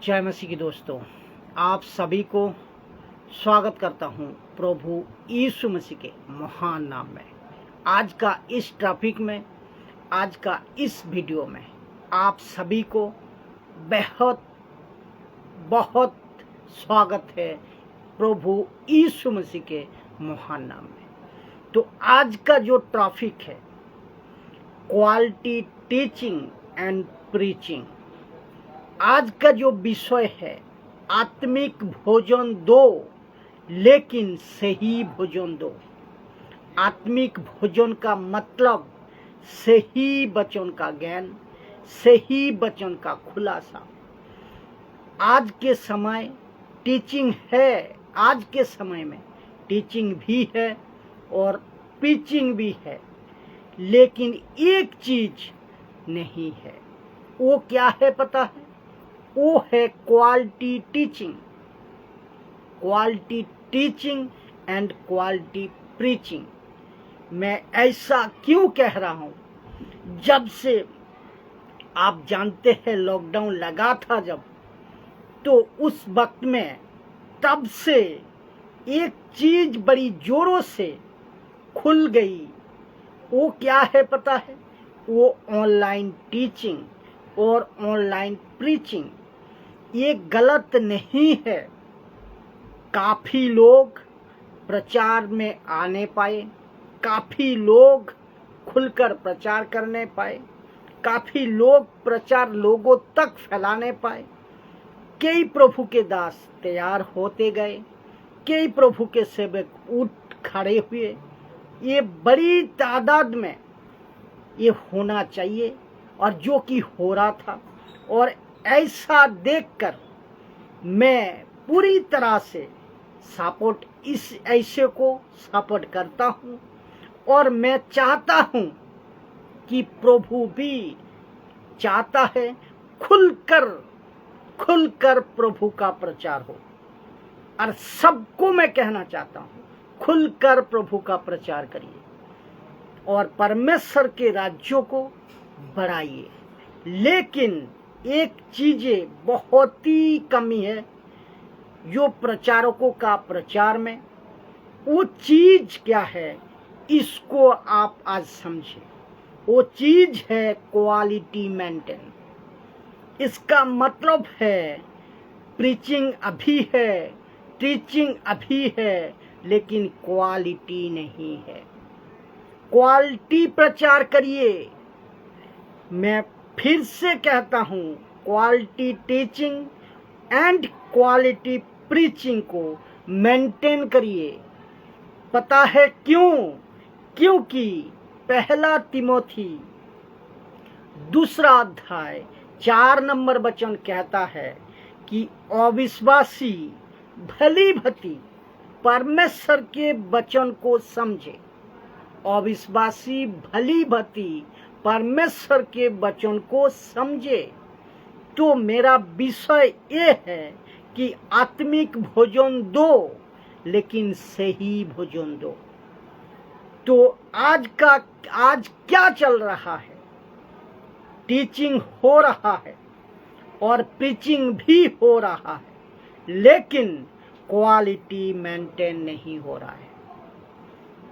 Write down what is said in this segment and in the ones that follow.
जय मसीह की दोस्तों, आप सभी को स्वागत करता हूं प्रभु यीशु मसीह के महान नाम में। आज का इस टॉपिक में, आज का इस वीडियो में आप सभी को बहुत बहुत स्वागत है प्रभु यीशु मसीह के महान नाम में। तो आज का जो टॉपिक है क्वालिटी टीचिंग एंड प्रीचिंग। आज का जो विषय है आत्मिक भोजन दो लेकिन सही भोजन दो। आत्मिक भोजन का मतलब सही वचन का ज्ञान, सही वचन का खुलासा। आज के समय टीचिंग है, आज के समय में टीचिंग भी है और प्रीचिंग भी है, लेकिन एक चीज नहीं है। वो क्या है पता है? वो है quality teaching. Quality teaching and quality preaching. मैं ऐसा क्यों कह रहा हूं? जब से आप जानते हैं लॉकडाउन लगा था जब, तो उस वक्त में तब से एक चीज बड़ी जोरों से खुल गई। वो क्या है पता है? वो ऑनलाइन टीचिंग और ऑनलाइन प्रीचिंग। ये गलत नहीं है। काफी लोग प्रचार में आने पाए, काफी लोग खुलकर प्रचार करने पाए, काफी लोग प्रचार लोगों तक फैलाने पाए। कई प्रभु के दास तैयार होते गए, कई प्रभु के सेवक उठ खड़े हुए। ये बड़ी तादाद में ये होना चाहिए और जो कि हो रहा था, और ऐसा देखकर मैं पूरी तरह से सपोर्ट इस ऐसे को सपोर्ट करता हूं। और मैं चाहता हूं कि प्रभु भी चाहता है खुलकर प्रभु का प्रचार हो। और सबको मैं कहना चाहता हूं, खुलकर प्रभु का प्रचार करिए और परमेश्वर के राज्यों को बढ़ाइए। लेकिन एक चीजें बहुत ही कमी है जो प्रचारकों का प्रचार में। वो चीज क्या है, इसको आप आज समझे। वो चीज है क्वालिटी मेंटेन। इसका मतलब है प्रीचिंग अभी है, टीचिंग अभी है, लेकिन क्वालिटी नहीं है। क्वालिटी प्रचार करिए। मैं फिर से कहता हूं, quality teaching and quality preaching को मेंटेन करिए। पता है क्यों? क्योंकि पहला तिमोथी 2 अध्याय 4 नंबर वचन कहता है कि अविश्वासी भली भांति परमेश्वर के वचन को समझे। अविश्वासी भली भांति परमेश्वर के वचन को समझे। तो मेरा विषय ये है कि आत्मिक भोजन दो लेकिन सही भोजन दो। तो आज क्या चल रहा है? टीचिंग हो रहा है और प्रीचिंग भी हो रहा है, लेकिन क्वालिटी मेंटेन नहीं हो रहा है।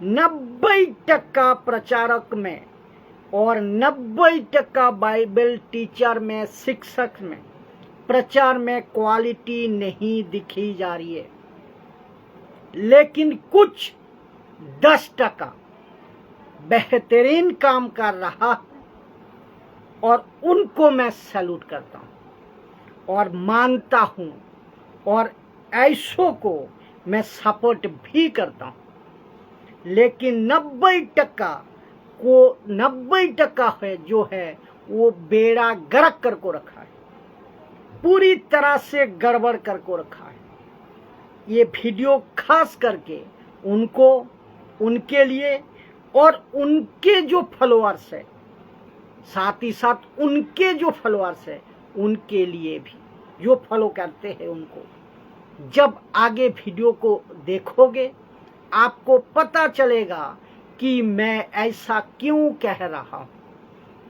90% प्रचारक में और 90% बाइबल टीचर में, शिक्षक में, प्रचार में क्वालिटी नहीं दिखी जा रही है। लेकिन कुछ 10% बेहतरीन काम कर रहा है और उनको मैं सैल्यूट करता हूं और मानता हूं और ऐसों को मैं सपोर्ट भी करता हूं। लेकिन 90% है जो है वो बेड़ा गर्क करको रखा है, पूरी तरह से गड़बड़ करको रखा है। ये वीडियो खास करके उनको, उनके लिए और उनके जो फॉलोअर्स है, साथ ही साथ उनके जो फॉलोअर्स है उनके लिए भी, जो फॉलो करते हैं उनको। जब आगे वीडियो को देखोगे आपको पता चलेगा कि मैं ऐसा क्यों कह रहा हूं।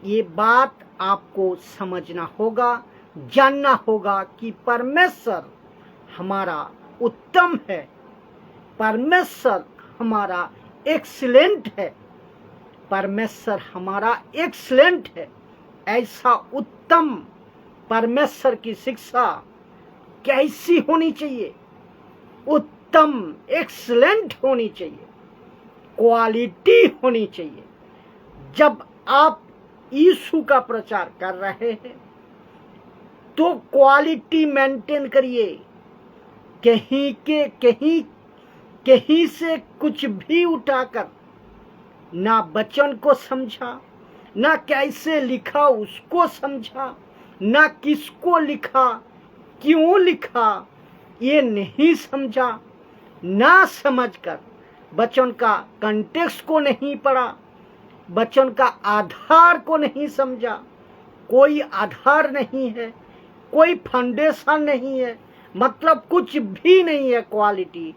ये बात आपको समझना होगा जानना होगा कि परमेश्वर हमारा उत्तम है, परमेश्वर हमारा एक्सीलेंट है, परमेश्वर हमारा एक्सीलेंट है। ऐसा उत्तम परमेश्वर की शिक्षा कैसी होनी चाहिए? उत्तम, एक्सीलेंट होनी चाहिए, क्वालिटी होनी चाहिए। जब आप यीशु का प्रचार कर रहे हैं तो क्वालिटी मेंटेन करिए। कहीं से कुछ भी उठाकर ना वचन को समझा, ना कैसे लिखा उसको समझा, ना किसको लिखा, क्यों लिखा, ये नहीं समझा, ना समझकर वचन का कंटेक्स्ट को नहीं पढ़ा, वचन का आधार को नहीं समझा। कोई आधार नहीं है, कोई फाउंडेशन नहीं है, मतलब कुछ भी नहीं है। क्वालिटी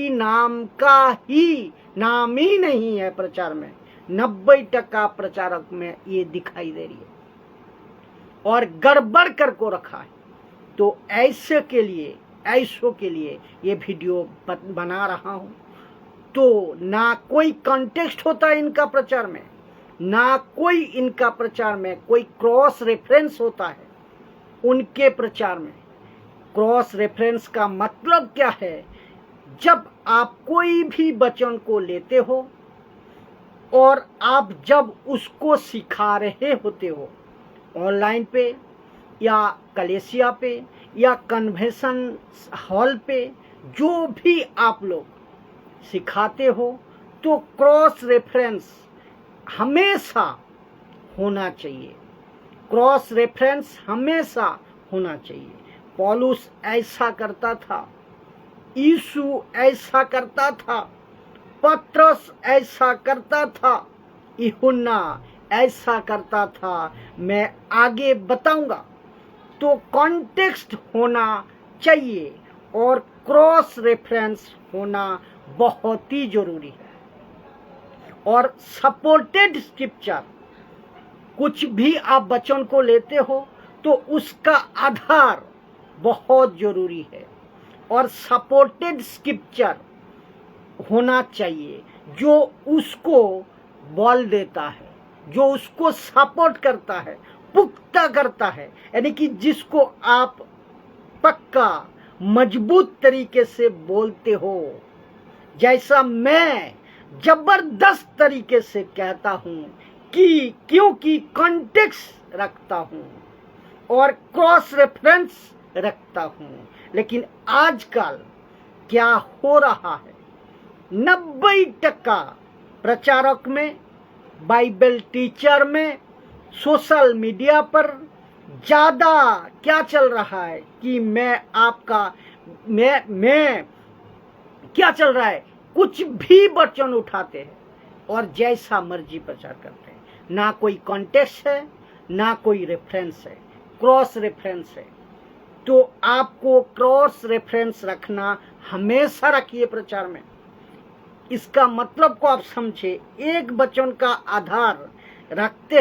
नाम का ही नाम ही नहीं है प्रचार में। 90% प्रचारक में ये दिखाई दे रही है और गड़बड़ कर को रखा है। तो ऐसों के लिए ये वीडियो बना रहा हूँ। तो ना कोई कॉन्टेक्स्ट होता है इनका प्रचार में, ना कोई इनका प्रचार में कोई क्रॉस रेफरेंस होता है। उनके प्रचार में क्रॉस रेफरेंस का मतलब क्या है? जब आप कोई भी वचन को लेते हो और आप जब उसको सिखा रहे होते हो, ऑनलाइन पे या कलेसिया पे या कन्वेंशन हॉल पे, जो भी आप लोग सिखाते हो, तो क्रॉस रेफरेंस हमेशा होना चाहिए। क्रॉस रेफरेंस हमेशा होना चाहिए। पौलुस ऐसा करता था, यीशु ऐसा करता था, पत्रस ऐसा करता था, यूहन्ना ऐसा करता था। मैं आगे बताऊंगा। तो कॉन्टेक्स्ट होना चाहिए और क्रॉस रेफरेंस होना बहुत ही जरूरी है। और सपोर्टेड स्क्रिप्चर, कुछ भी आप वचन को लेते हो तो उसका आधार बहुत जरूरी है और सपोर्टेड स्क्रिप्चर होना चाहिए जो उसको बल देता है, जो उसको सपोर्ट करता है, पुख्ता करता है, यानी कि जिसको आप पक्का मजबूत तरीके से बोलते हो। जैसा मैं जबरदस्त तरीके से कहता हूं कि क्योंकि कॉन्टेक्स्ट रखता हूं और क्रॉस रेफरेंस रखता हूं। लेकिन आजकल क्या हो रहा है? 90% प्रचारक में, बाइबल टीचर में, सोशल मीडिया पर ज्यादा क्या चल रहा है कि मैं क्या चल रहा है? कुछ भी वचन उठाते हैं और जैसा मर्जी प्रचार करते हैं। ना कोई कॉन्टेक्स्ट है, ना कोई रेफरेंस है, क्रॉस रेफरेंस है। तो आपको क्रॉस रेफरेंस रखना हमेशा रखिए प्रचार में। इसका मतलब को आप समझे। एक वचन का आधार रखते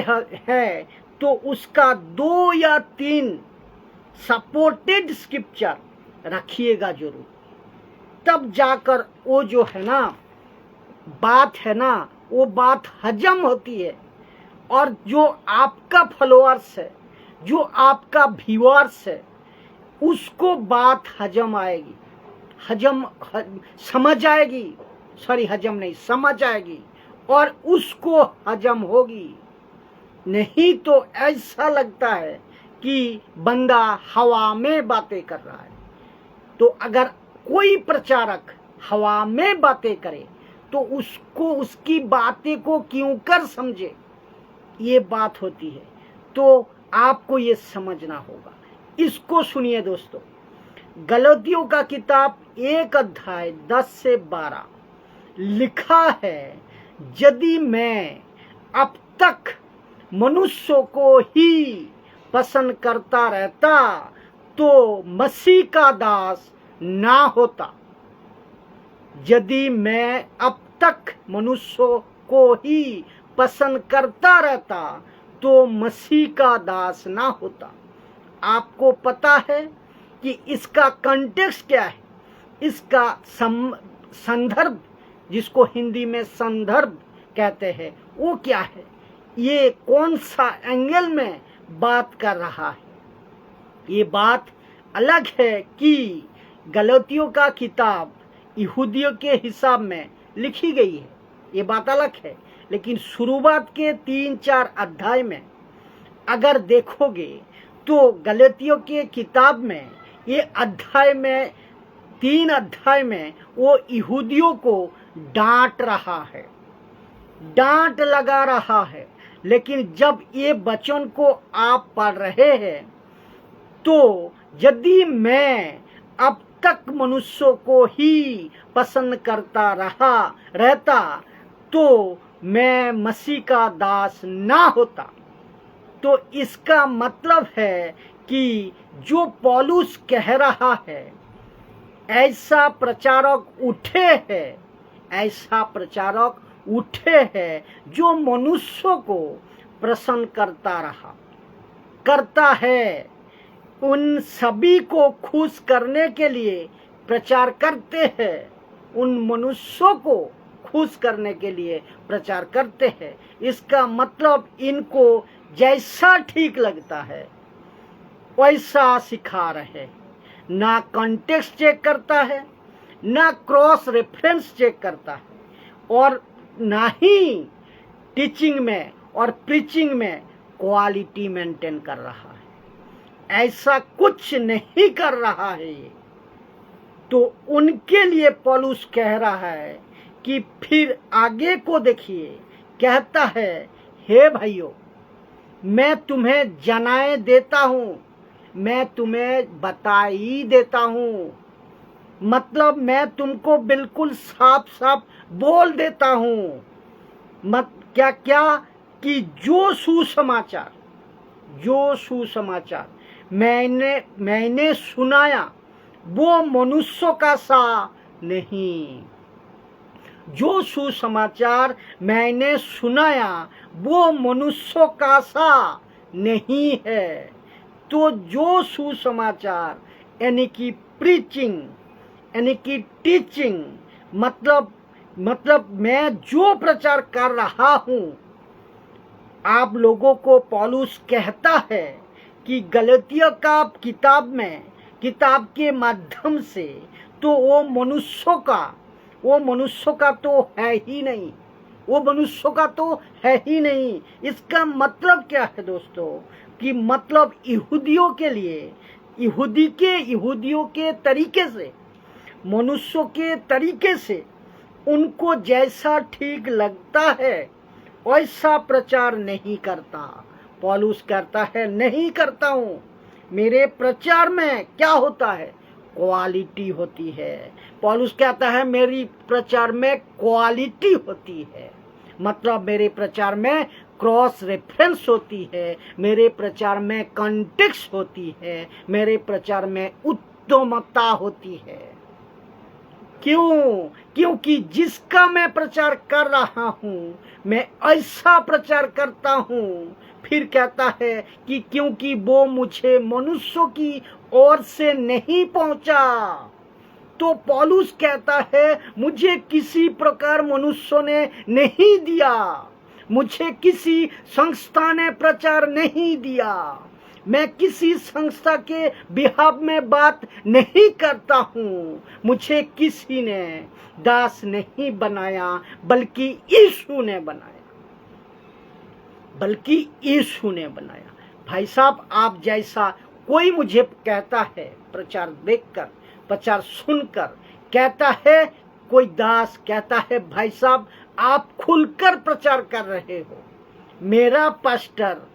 हैं तो उसका 2 या 3 सपोर्टेड स्क्रिप्चर रखिएगा जरूर। तब जाकर वो जो है ना बात है ना, वो बात हजम होती है और जो आपका फॉलोअर्स है, जो आपका व्यूअर्स है, उसको बात हजम आएगी, समझ आएगी। हजम नहीं, समझ आएगी और उसको हजम होगी। नहीं तो ऐसा लगता है कि बंदा हवा में बातें कर रहा है। तो अगर कोई प्रचारक हवा में बातें करे तो उसको, उसकी बातें को क्यों कर समझे, ये बात होती है। तो आपको ये समझना होगा। इसको सुनिए दोस्तों, गलातियों का किताब 1 अध्याय 10 से 12 लिखा है, यदि मैं अब तक मनुष्यों को ही पसंद करता रहता तो मसीह का दास ना होता। यदि मैं अब तक मनुष्यों को ही पसंद करता रहता तो मसीह का दास ना होता। आपको पता है कि इसका कंटेक्स्ट क्या है, इसका संदर्भ, जिसको हिंदी में संदर्भ कहते हैं, वो क्या है, ये कौन सा एंगल में बात कर रहा है। ये बात अलग है कि गलतियों का किताब यहूदियों के हिसाब में लिखी गई है, ये बात अलग है। लेकिन शुरुआत के 3-4 अध्याय में अगर देखोगे तो गलतियों के किताब में ये अध्याय में 3 अध्याय में वो यहूदियों को डांट रहा है, डांट लगा रहा है। लेकिन जब ये वचन को आप पढ़ रहे हैं तो यदि मैं अब तक मनुष्यों को ही पसंद करता रहता तो मैं मसीह का दास ना होता। तो इसका मतलब है कि जो पौलुस कह रहा है, ऐसा प्रचारक उठे हैं, ऐसा प्रचारक उठे हैं जो मनुष्यों को प्रसन्न करता है, उन सभी को खुश करने के लिए प्रचार करते हैं, उन मनुष्यों को खुश करने के लिए प्रचार करते हैं। इसका मतलब इनको जैसा ठीक लगता है वैसा सिखा रहे, ना कॉन्टेक्स्ट चेक करता है, ना क्रॉस रेफरेंस चेक करता है, और ना ही टीचिंग में और प्रीचिंग में क्वालिटी मेंटेन कर रहा है। ऐसा कुछ नहीं कर रहा है ये। तो उनके लिए पौलुस कह रहा है कि फिर आगे को देखिए, कहता है, हे भाइयों, मैं तुम्हें जनाए देता हूं, मैं तुम्हें बता ही देता हूं, मतलब मैं तुमको बिल्कुल साफ साफ बोल देता हूं, मत क्या कि जो सुसमाचार मैंने सुनाया वो मनुष्यों का सा नहीं। जो सुसमाचार मैंने सुनाया वो मनुष्यों का सा नहीं है। तो जो सुसमाचार यानी कि प्रीचिंग यानी कि टीचिंग, मतलब मैं जो प्रचार कर रहा हूं, आप लोगों को पौलुस कहता है कि गलतियों का किताब के माध्यम से तो वो मनुष्यों का तो है ही नहीं, वो मनुष्यों का तो है ही नहीं। इसका मतलब क्या है दोस्तों, कि मतलब यहूदियों के लिए यहूदियों के तरीके से, मनुष्यों के तरीके से उनको जैसा ठीक लगता है वैसा प्रचार नहीं करता। पौलुस कहता है, नहीं करता हूं। मेरे प्रचार में क्या होता है, क्वालिटी होती है। पौलुस कहता है मेरी प्रचार में क्वालिटी होती है, मतलब मेरे प्रचार में क्रॉस रेफरेंस होती है, मेरे प्रचार में कॉन्टेक्स्ट होती है, मेरे प्रचार में उत्तमता होती है। क्योंकि जिसका मैं प्रचार कर रहा हूं मैं ऐसा प्रचार करता हूं। फिर कहता है कि क्योंकि वो मुझे मनुष्यों की ओर से नहीं पहुंचा। तो पौलुस कहता है मुझे किसी प्रकार मनुष्यों ने नहीं दिया, मुझे किसी संस्था ने प्रचार नहीं दिया, मैं किसी संस्था के बिहाफ में बात नहीं करता हूँ, मुझे किसी ने दास नहीं बनाया बल्कि यीशु ने बनाया। भाई साहब, आप जैसा कोई मुझे कहता है, प्रचार देखकर, प्रचार सुनकर कहता है, कोई दास कहता है भाई साहब आप खुलकर प्रचार कर रहे हो, मेरा पास्टर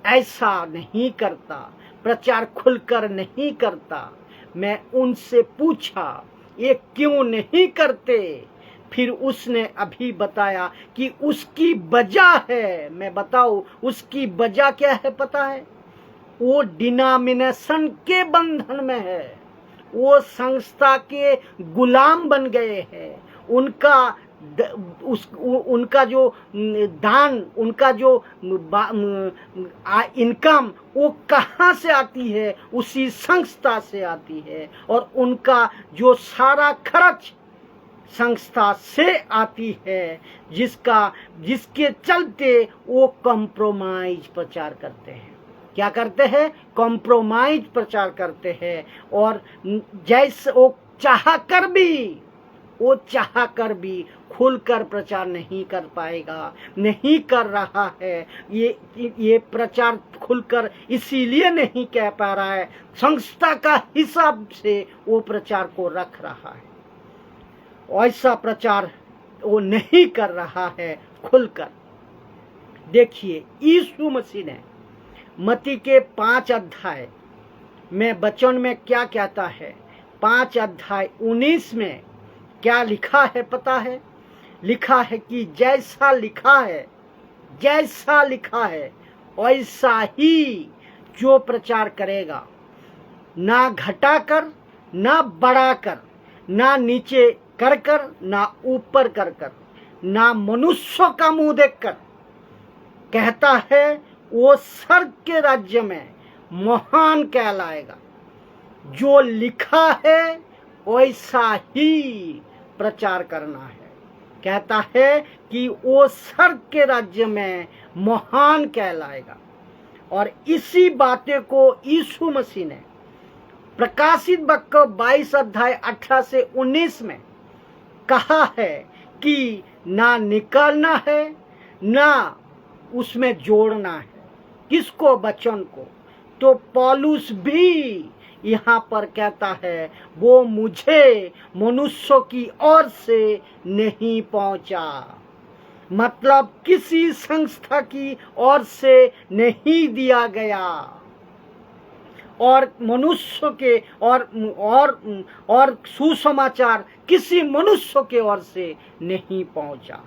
ऐसा नहीं करता, प्रचार खुलकर नहीं करता। मैं उनसे पूछा ये क्यों नहीं करते, फिर उसने अभी बताया कि उसकी वजह है। मैं बताऊं उसकी वजह क्या है, पता है? वो डिनोमिनेशन के बंधन में है, वो संस्था के गुलाम बन गए हैं, उनका उनका जो दान, उनका जो इनकम वो कहाँ से आती है? उसी संस्था से आती है। और उनका जो सारा खर्च संस्था से आती है, जिसके चलते वो कॉम्प्रोमाइज प्रचार करते हैं। क्या करते हैं? कॉम्प्रोमाइज प्रचार करते हैं। और जैसे वो चाह कर भी खुलकर प्रचार नहीं कर पाएगा, नहीं कर रहा है। ये प्रचार खुलकर इसीलिए नहीं कह पा रहा है, संस्था का हिसाब से वो प्रचार को रख रहा है। ऐसा प्रचार वो नहीं कर रहा है खुलकर। देखिए, यीशु मसीह ने मत्ती के 5 अध्याय में वचन में क्या कहता है? 5 अध्याय 19 में क्या लिखा है पता है? लिखा है कि जैसा लिखा है वैसा ही जो प्रचार करेगा, ना घटाकर, ना बढ़ाकर, ना नीचे कर, ना ऊपर कर, ना मनुष्यों का मुंह देखकर, कहता है वो स्वर्ग के राज्य में महान कहलाएगा। जो लिखा है वैसा ही प्रचार करना है। कहता है कि वो स्वर्ग के राज्य में महान कहलाएगा। और इसी बातें को यीशु मसीह ने प्रकाशित वाक्य 22 अध्याय 18 से 19 में कहा है कि ना निकालना है, ना उसमें जोड़ना है। किसको? वचन को। तो पौलुस भी यहाँ पर कहता है वो मुझे मनुष्यों की ओर से नहीं पहुंचा, मतलब किसी संस्था की ओर से नहीं दिया गया, और मनुष्य के और सुसमाचार किसी मनुष्य के ओर से नहीं पहुंचा।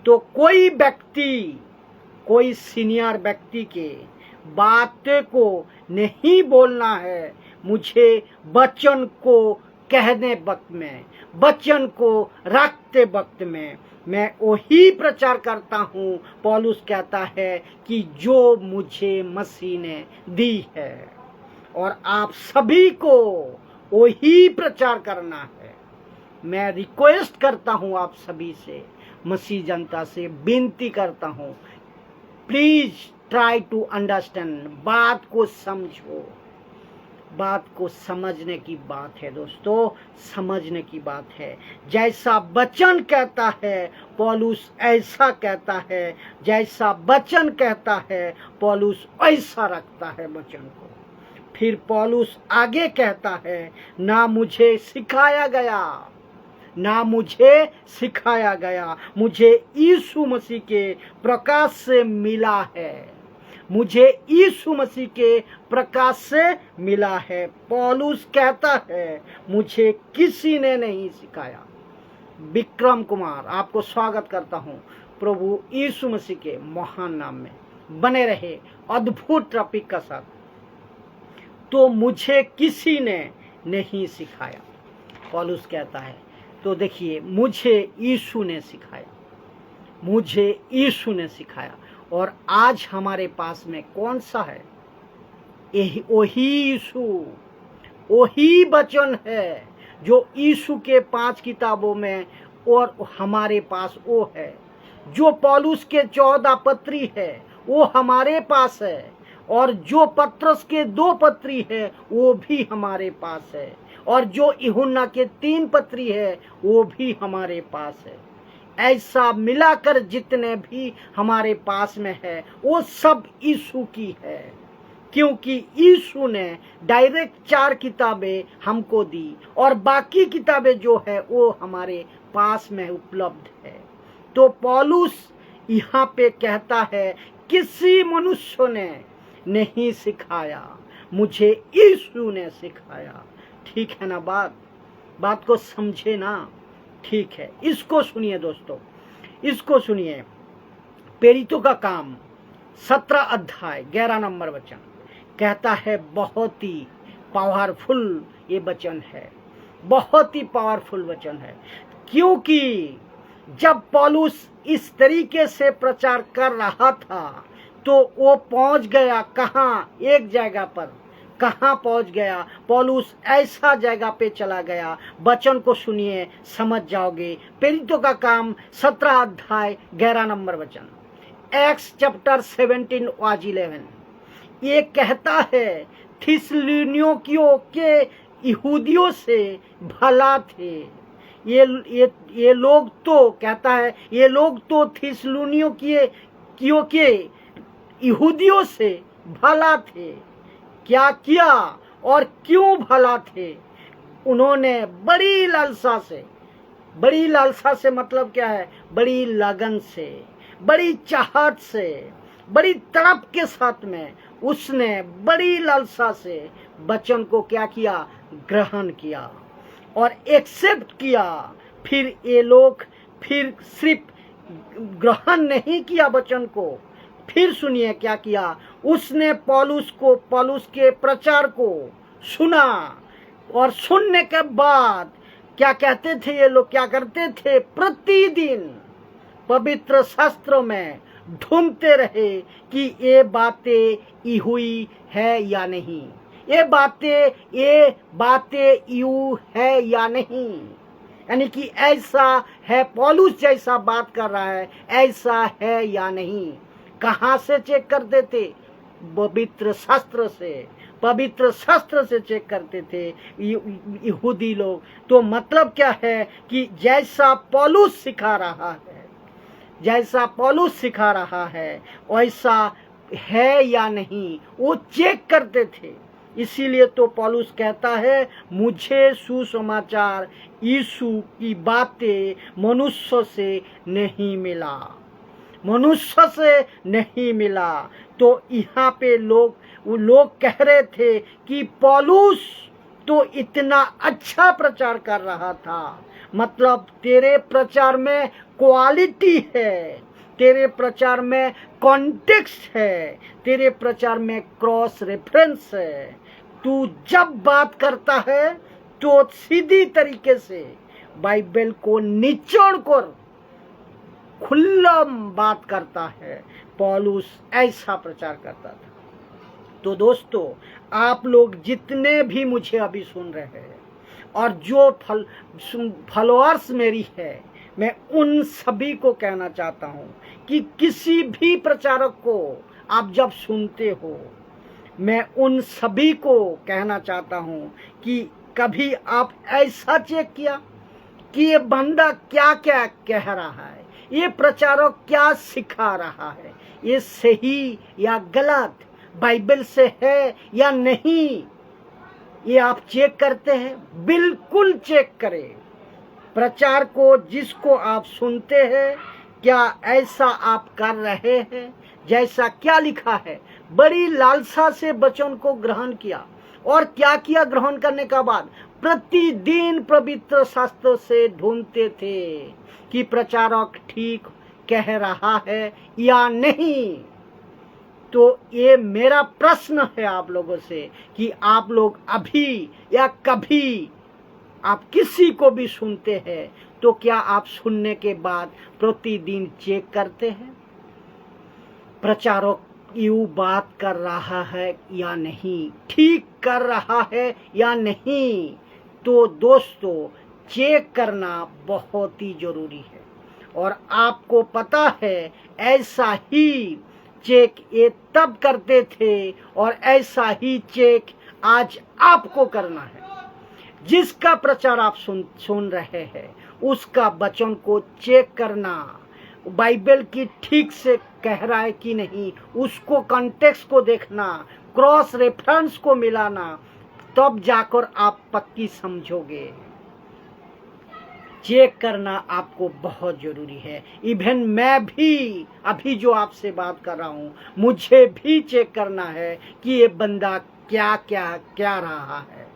तो कोई व्यक्ति, कोई सीनियर व्यक्ति के बातें को नहीं बोलना है। मुझे वचन को कहने वक्त में, वचन को रखते वक्त में मैं वही प्रचार करता हूँ। पौलुस कहता है कि जो मुझे मसीह ने दी है, और आप सभी को वही प्रचार करना है। मैं रिक्वेस्ट करता हूँ आप सभी से, मसीह जनता से विनती करता हूँ, प्लीज ट्राई टू अंडरस्टैंड। बात को समझो। बात को समझने की बात है दोस्तों, समझने की बात है। जैसा वचन कहता है पौलुस ऐसा कहता है, जैसा वचन कहता है पौलुस ऐसा रखता है वचन को। फिर पौलुस आगे कहता है, ना मुझे सिखाया गया, मुझे यीशु मसीह के प्रकाश से मिला है। मुझे यीशु मसीह के प्रकाश से मिला है। पौलुस कहता है मुझे किसी ने नहीं सिखाया। विक्रम कुमार आपको स्वागत करता हूं प्रभु यीशु मसीह के महान नाम में। बने रहे अद्भुत टॉपिक का साथ। तो मुझे किसी ने नहीं सिखाया, पौलुस कहता है। तो देखिए, मुझे यीशु ने सिखाया। और आज हमारे पास में कौन सा है? वही यीशु, वही वचन है जो यीशु के 5 किताबों में, और हमारे पास वो है। जो पौलुस के 14 पत्री है वो हमारे पास है, और जो पत्रस के 2 पत्री है वो भी हमारे पास है, और जो यूहन्ना के 3 पत्री है वो भी हमारे पास है। ऐसा मिलाकर जितने भी हमारे पास में है वो सब यीशु की है, क्योंकि यीशु ने डायरेक्ट 4 किताबें हमको दी, और बाकी किताबें जो है वो हमारे पास में उपलब्ध है। तो पौलुस यहाँ पे कहता है किसी मनुष्य ने नहीं सिखाया, मुझे यीशु ने सिखाया। ठीक है ना? बात को समझे ना? ठीक है, इसको सुनिए दोस्तों, इसको सुनिए। प्रेरितों का काम 17 अध्याय 11 नंबर वचन कहता है, बहुत ही पावरफुल ये वचन है, बहुत ही पावरफुल वचन है। क्योंकि जब पौलुस इस तरीके से प्रचार कर रहा था तो वो पहुंच गया कहाँ, एक जगह पर। कहाँ पहुंच गया? पौलुस ऐसा जगह पे चला गया, वचन को सुनिए समझ जाओगे। प्रेरितों का काम 17 अध्याय 11 नंबर वचन, एक्स चैप्टर 17:11। ये कहता है थिस्सलुनीकियों के यहूदियों से भला थे। ये लोग तो कहता है, ये लोग तो थिस्सलुनीकियों के यहूदियों से भला थे। क्या किया और क्यों भला थे? उन्होंने बड़ी लालसा से मतलब क्या है? बड़ी लगन से, बड़ी चाहत से, बड़ी तड़प के साथ में उसने बड़ी लालसा से वचन को क्या किया? ग्रहण किया और एक्सेप्ट किया। फिर ये लोग फिर सिर्फ ग्रहण नहीं किया वचन को, फिर सुनिए क्या किया? उसने पौलुस के प्रचार को सुना और सुनने के बाद क्या कहते थे ये लोग? क्या करते थे? प्रतिदिन पवित्र शास्त्रों में ढूंढते रहे कि ये बातें हुई है या नहीं, ये बातें यू है या नहीं। यानी कि ऐसा है, पौलुस जैसा बात कर रहा है ऐसा है या नहीं। कहाँ से चेक करते थे? पवित्र शास्त्र से चेक करते थे यहूदी लोग। तो मतलब क्या है कि जैसा पौलुस सिखा रहा है वैसा है या नहीं, वो चेक करते थे। इसीलिए तो पौलुस कहता है मुझे सुसमाचार यीशु की बातें मनुष्य से नहीं मिला। तो यहाँ पे लोग कह रहे थे कि पौलुस तो इतना अच्छा प्रचार कर रहा था, मतलब तेरे प्रचार में क्वालिटी है, तेरे प्रचार में कॉन्टेक्स्ट है, तेरे प्रचार में क्रॉस रेफरेंस है। तू जब बात करता है तो सीधी तरीके से बाइबल को निचोड़ कर खुल्लम बात करता है। पौलुस ऐसा प्रचार करता था। तो दोस्तों, आप लोग जितने भी मुझे अभी सुन रहे हैं और जो फॉलोअर्स मेरी है, मैं उन सभी को कहना चाहता हूं कि किसी भी प्रचारक को आप जब सुनते हो, मैं उन सभी को कहना चाहता हूं कि कभी आप ऐसा चेक किया कि ये बंदा क्या क्या कह रहा है, ये प्रचारक क्या सिखा रहा है, ये सही या गलत बाइबल से है या नहीं? ये आप चेक करते हैं? बिल्कुल चेक करें। प्रचार को जिसको आप सुनते हैं, क्या ऐसा आप कर रहे हैं जैसा क्या लिखा है? बड़ी लालसा से वचन को ग्रहण किया और क्या किया? ग्रहण करने का बाद प्रतिदिन पवित्र शास्त्र से ढूंढते थे कि प्रचारक ठीक कह रहा है या नहीं। तो ये मेरा प्रश्न है आप लोगों से कि आप लोग अभी या कभी आप किसी को भी सुनते हैं तो क्या आप सुनने के बाद प्रतिदिन चेक करते हैं प्रचारक यूं बात कर रहा है या नहीं, ठीक कर रहा है या नहीं? तो दोस्तों, चेक करना बहुत ही जरूरी है और आपको पता है ऐसा ही चेक ये तब करते थे और ऐसा ही चेक आज आपको करना है। जिसका प्रचार आप सुन रहे हैं उसका वचन को चेक करना, बाइबल की ठीक से कह रहा है कि नहीं, उसको कॉन्टेक्स्ट को देखना, क्रॉस रेफरेंस को मिलाना, तब जाकर आप पक्की समझोगे। चेक करना आपको बहुत जरूरी है। इवन मैं भी अभी जो आपसे बात कर रहा हूँ, मुझे भी चेक करना है कि ये बंदा क्या क्या क्या रहा है।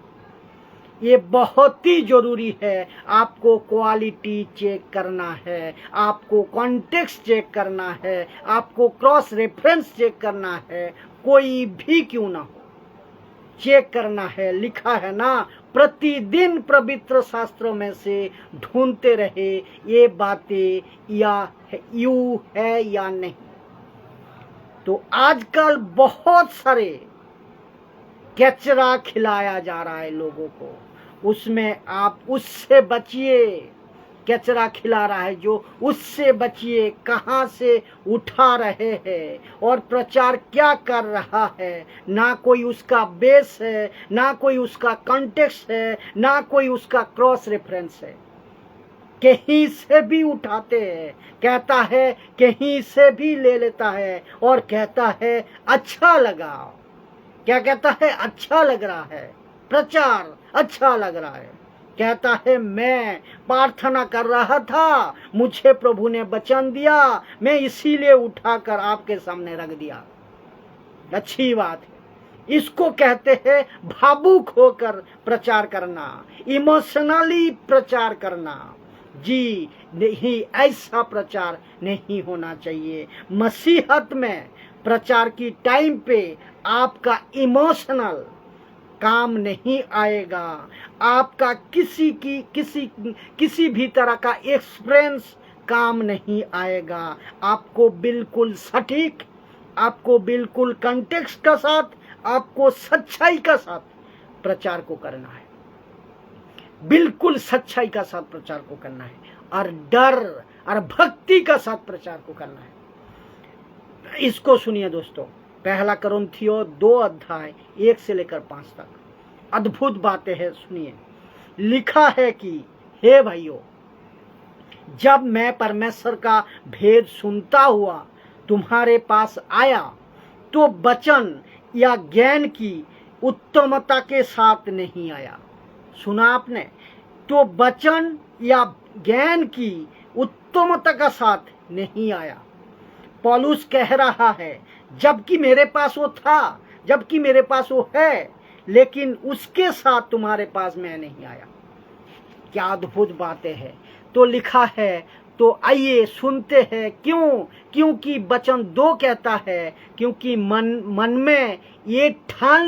ये बहुत ही जरूरी है। आपको क्वालिटी चेक करना है, आपको कॉन्टेक्स्ट चेक करना है, आपको क्रॉस रेफरेंस चेक करना है, कोई भी क्यों ना हो चेक करना है। लिखा है ना, प्रतिदिन पवित्र शास्त्रों में से ढूंढते रहे ये बातें या यूं है या नहीं। तो आजकल बहुत सारे कचरा खिलाया जा रहा है लोगों को, उसमें आप उससे बचिए। कचरा खिला रहा है जो, उससे बचिए। कहाँ से उठा रहे हैं और प्रचार क्या कर रहा है, ना कोई उसका बेस है, ना कोई उसका कॉन्टेक्स्ट है, ना कोई उसका क्रॉस रेफरेंस है। कहीं से भी उठाते हैं, कहता है कहीं से भी ले लेता है और कहता है अच्छा लगा। क्या कहता है? अच्छा लग रहा है, प्रचार अच्छा लग रहा है। कहता है मैं प्रार्थना कर रहा था, मुझे प्रभु ने वचन दिया, मैं इसीलिए उठाकर आपके सामने रख दिया। अच्छी बात है। इसको कहते हैं भावुक होकर प्रचार करना, इमोशनली प्रचार करना। जी नहीं, ऐसा प्रचार नहीं होना चाहिए। मसीहत में प्रचार की टाइम पे आपका इमोशनल काम नहीं आएगा, आपका किसी भी तरह का एक्सपीरियंस काम नहीं आएगा। आपको बिल्कुल सटीक, आपको बिल्कुल कॉन्टेक्स्ट का साथ, आपको सच्चाई का साथ प्रचार को करना है। बिल्कुल सच्चाई का साथ प्रचार को करना है और डर और भक्ति का साथ प्रचार को करना है। इसको सुनिए दोस्तों, पहला कुरिन्थियों 2 अध्याय 1 से लेकर 5 तक अद्भुत बातें हैं। सुनिए, लिखा है कि हे भाइयों, जब मैं परमेश्वर का भेद सुनता हुआ तुम्हारे पास आया तो वचन या ज्ञान की उत्तमता के साथ नहीं आया। सुना आपने? तो वचन या ज्ञान की उत्तमता का साथ नहीं आया। पौलुस कह रहा है जबकि मेरे पास वो था, जबकि मेरे पास वो है, लेकिन उसके साथ तुम्हारे पास मैं नहीं आया। क्या अद्भुत बातें हैं। तो लिखा है, तो आइए सुनते हैं। क्योंकि वचन 2 कहता है, क्योंकि मन में ये ठान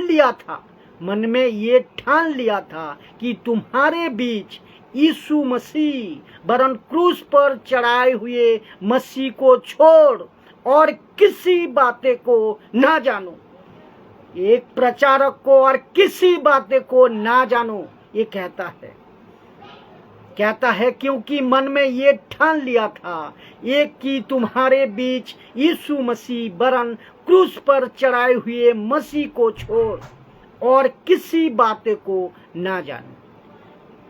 लिया था कि तुम्हारे बीच यीशु मसीह वरन क्रूस पर चढ़ाए हुए मसीह को छोड़ और किसी बातें को ना जानो। एक प्रचारक को और किसी बातें को ना जानो, ये कहता है क्योंकि मन में ये ठान लिया था एक कि तुम्हारे बीच यीशु मसीह वरन क्रूस पर चढ़ाए हुए मसीह को छोड़ और किसी बातें को ना जानो।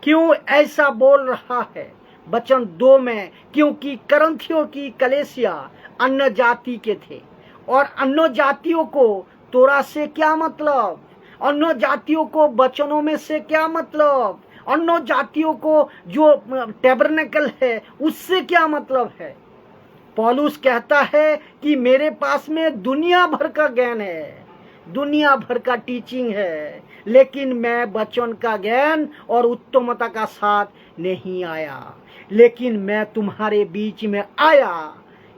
क्यों ऐसा बोल रहा है वचन 2 में? क्योंकि कुरिन्थियों की कलीसिया अन्य जाति के थे और अन्य जातियों को तोरा से क्या मतलब, अन्य जातियों को वचनों में से क्या मतलब, अन्य जातियों को जो टैबरनेकल है उससे क्या मतलब है। पौलुस कहता है कि मेरे पास में दुनिया भर का ज्ञान है, दुनिया भर का टीचिंग है, लेकिन मैं वचन का ज्ञान और उत्तमता का साथ नहीं आया। लेकिन मैं तुम्हारे बीच में आया।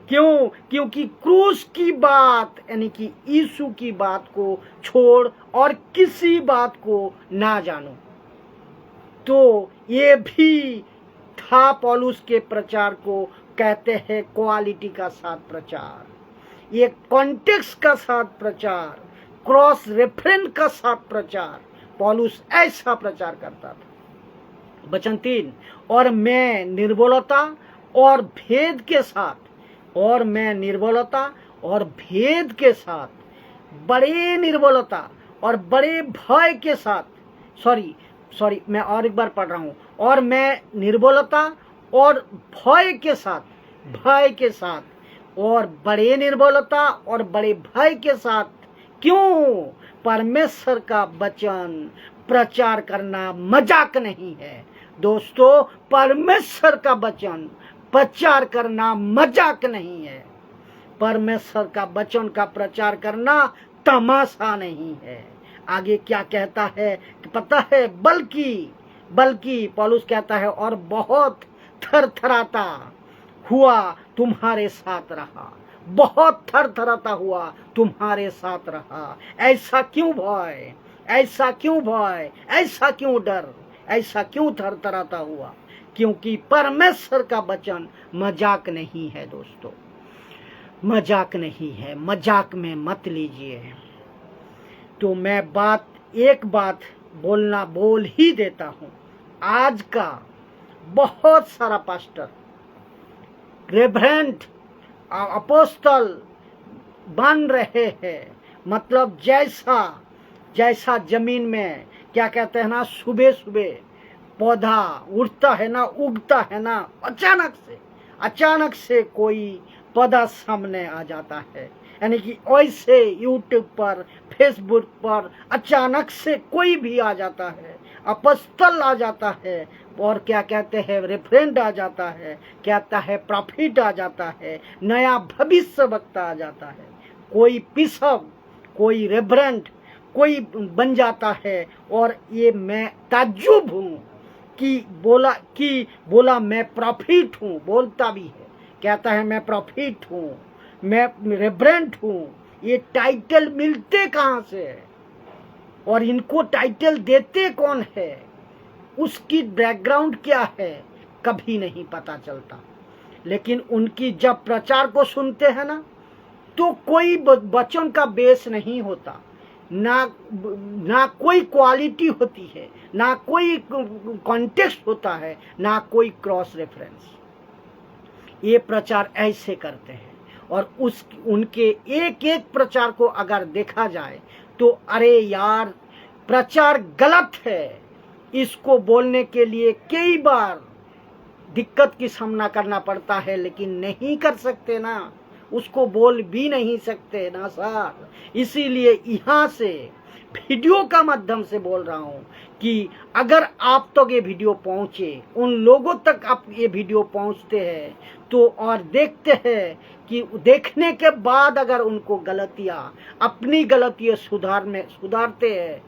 क्योंकि क्रूस की बात यानी कि यीशु की बात को छोड़ और किसी बात को ना जानो। तो ये भी था पौलुस के प्रचार को कहते हैं क्वालिटी का साथ प्रचार, ये कॉन्टेक्स्ट का साथ प्रचार, क्रॉस रेफरेंस का साथ प्रचार। पौलुस ऐसा प्रचार करता था। वचन 3, और मैं निर्बलता और भेद के साथ, बड़े निर्बलता और बड़े भय के साथ, सॉरी मैं और एक बार पढ़ रहा हूं, और मैं निर्बलता और भय के साथ और बड़े निर्बलता और बड़े भय के साथ क्यों? परमेश्वर का वचन प्रचार करना मजाक नहीं है दोस्तों। परमेश्वर का वचन प्रचार करना मजाक नहीं है। परमेश्वर का वचन का प्रचार करना तमाशा नहीं है। आगे क्या कहता है कि पता है, बल्कि पौलुस कहता है और बहुत थरथराता हुआ तुम्हारे साथ रहा, बहुत थरथराता हुआ तुम्हारे साथ रहा। ऐसा क्यों भाई? ऐसा क्यों भय, ऐसा क्यों डर, ऐसा क्यों थरथराता हुआ? क्योंकि परमेश्वर का वचन मजाक नहीं है दोस्तों, मजाक नहीं है, मजाक में मत लीजिए। तो मैं एक बात बोल ही देता हूं। आज का बहुत सारा पास्टर, रेवरेंड, अपोस्तल बन रहे हैं। मतलब जैसा जमीन में क्या कहते हैं ना, सुबह सुबह पौधा उठता है ना, उगता है ना, अचानक से कोई पौधा सामने आ जाता है। यानी कि वैसे यूट्यूब पर, फेसबुक पर अचानक से कोई भी आ जाता है, अपोस्तल आ जाता है, और क्या कहते हैं, रेफरेंड आ जाता है, कहता है प्रॉफिट आ जाता है, नया भविष्य वक्ता आ जाता है, कोई बिशप, कोई रेवरेंड, कोई बन जाता है। और ये मैं ताज्जुब हूँ कि बोला मैं प्रॉफिट हूँ, बोलता भी है, कहता है मैं प्रॉफिट हूँ, मैं रेवरेंड हूँ। ये टाइटल मिलते कहाँ से है और इनको टाइटल देते कौन है, उसकी बैकग्राउंड क्या है, कभी नहीं पता चलता। लेकिन उनकी जब प्रचार को सुनते हैं ना, तो कोई वचन का बेस नहीं होता, ना कोई क्वालिटी होती है, ना कोई कॉन्टेक्स्ट होता है, ना कोई क्रॉस रेफरेंस। ये प्रचार ऐसे करते हैं। और उनके एक एक प्रचार को अगर देखा जाए तो अरे यार, प्रचार गलत है, इसको बोलने के लिए कई बार दिक्कत की सामना करना पड़ता है, लेकिन नहीं कर सकते ना, उसको बोल भी नहीं सकते ना सर। इसीलिए यहाँ से वीडियो का माध्यम से बोल रहा हूँ कि अगर आप तक ये वीडियो पहुँचे, उन लोगों तक आप ये वीडियो पहुँचते हैं तो, और देखते हैं कि देखने के बाद अगर उनको अपनी गलतियाँ सुधारते हैं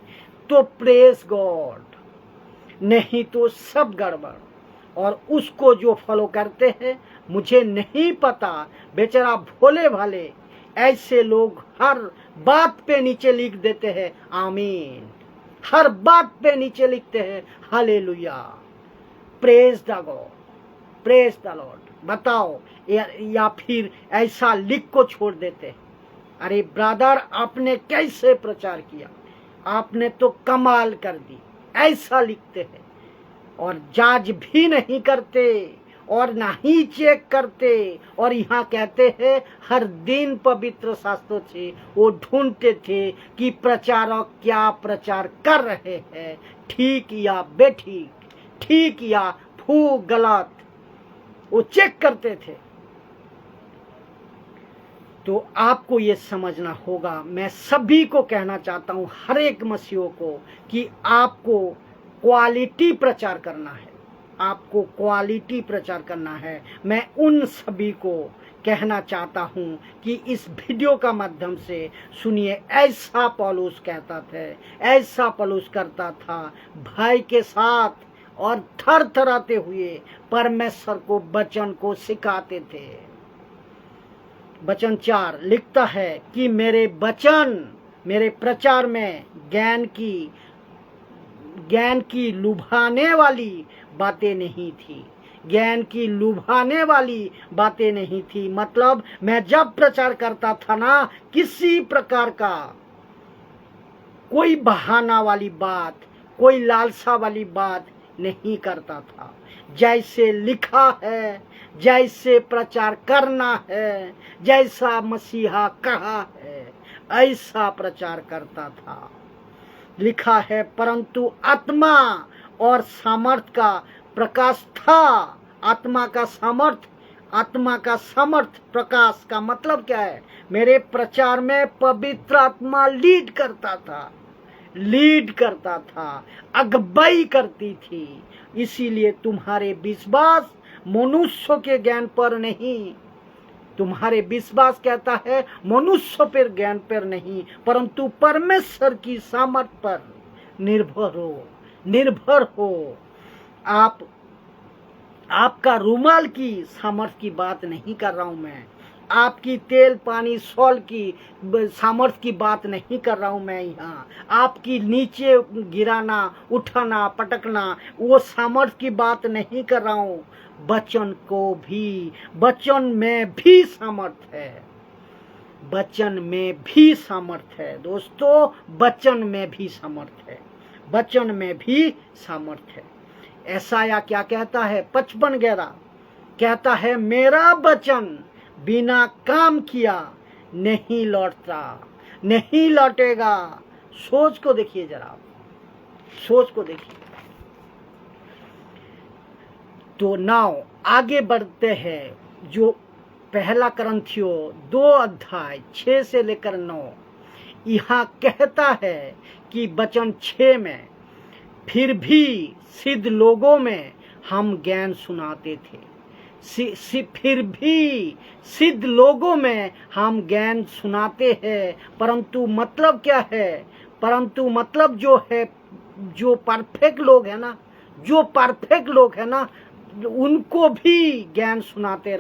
तो प्रेज गॉड, नहीं तो सब गड़बड़। और उसको जो फॉलो करते हैं, मुझे नहीं पता, बेचारा भोले भाले ऐसे लोग हर बात पे नीचे लिख देते हैं आमीन, हर बात पे नीचे लिखते हैं hallelujah, praise the God, praise the Lord. बताओ, या फिर ऐसा लिख को छोड़ देते हैं। अरे ब्रदर, आपने कैसे प्रचार किया, आपने तो कमाल कर दी, ऐसा लिखते हैं। और जांच भी नहीं करते और ना ही चेक करते। और यहाँ कहते हैं हर दिन पवित्र शास्त्रों से वो ढूंढते थे कि प्रचारक क्या प्रचार कर रहे हैं, ठीक या बेठीक, ठीक या गलत, वो चेक करते थे। तो आपको ये समझना होगा, मैं सभी को कहना चाहता हूँ, हर एक मसीहों को, कि आपको क्वालिटी प्रचार करना है, आपको क्वालिटी प्रचार करना है। मैं उन सभी को कहना चाहता हूँ कि इस वीडियो का माध्यम से सुनिए, ऐसा पौलुस कहता था, ऐसा पौलुस करता था, भय के साथ और थरथराते हुए परमेश्वर को वचन को सिखाते थे। वचन 4 लिखता है कि मेरे वचन, मेरे प्रचार में ज्ञान की लुभाने वाली बातें नहीं थी, ज्ञान की लुभाने वाली बातें नहीं थी। मतलब मैं जब प्रचार करता था ना, किसी प्रकार का कोई बहाना वाली बात, कोई लालसा वाली बात नहीं करता था। जैसे लिखा है, जैसे प्रचार करना है, जैसा मसीहा कहा है, ऐसा प्रचार करता था। लिखा है, परंतु आत्मा और सामर्थ का प्रकाश था। आत्मा का सामर्थ प्रकाश का मतलब क्या है? मेरे प्रचार में पवित्र आत्मा लीड करता था, अगुवाई करती थी। इसीलिए तुम्हारे विश्वास मनुष्य के ज्ञान पर नहीं, तुम्हारे विश्वास कहता है मनुष्य पर ज्ञान पर नहीं, परंतु परमेश्वर की सामर्थ पर निर्भर हो। आपका रुमाल की सामर्थ की बात नहीं कर रहा हूं मैं, आपकी तेल पानी सॉल की सामर्थ्य की बात नहीं कर रहा हूं मैं यहाँ। आपकी नीचे गिराना, उठाना, पटकना, वो सामर्थ्य की बात नहीं कर रहा हूं। वचन में भी सामर्थ्य है। वचन में भी सामर्थ्य है दोस्तों, वचन में भी सामर्थ्य है, वचन में भी सामर्थ्य है। यशायाह क्या कहता है? 55:11 कहता है, मेरा वचन बिना काम किया नहीं लौटता, नहीं लौटेगा। सोच को देखिए जरा, सोच को देखिए। तो नाउ आगे बढ़ते हैं। जो पहला करंथियों 2:6 से लेकर 9 यहाँ कहता है कि वचन 6 में, फिर भी सिद्ध लोगों में हम ज्ञान सुनाते थे। फिर भी सिद्ध लोगों में हम ज्ञान सुनाते हैं। परंतु मतलब क्या है? परंतु मतलब जो है, जो परफेक्ट लोग है ना, जो परफेक्ट लोग है ना, उनको भी ज्ञान सुनाते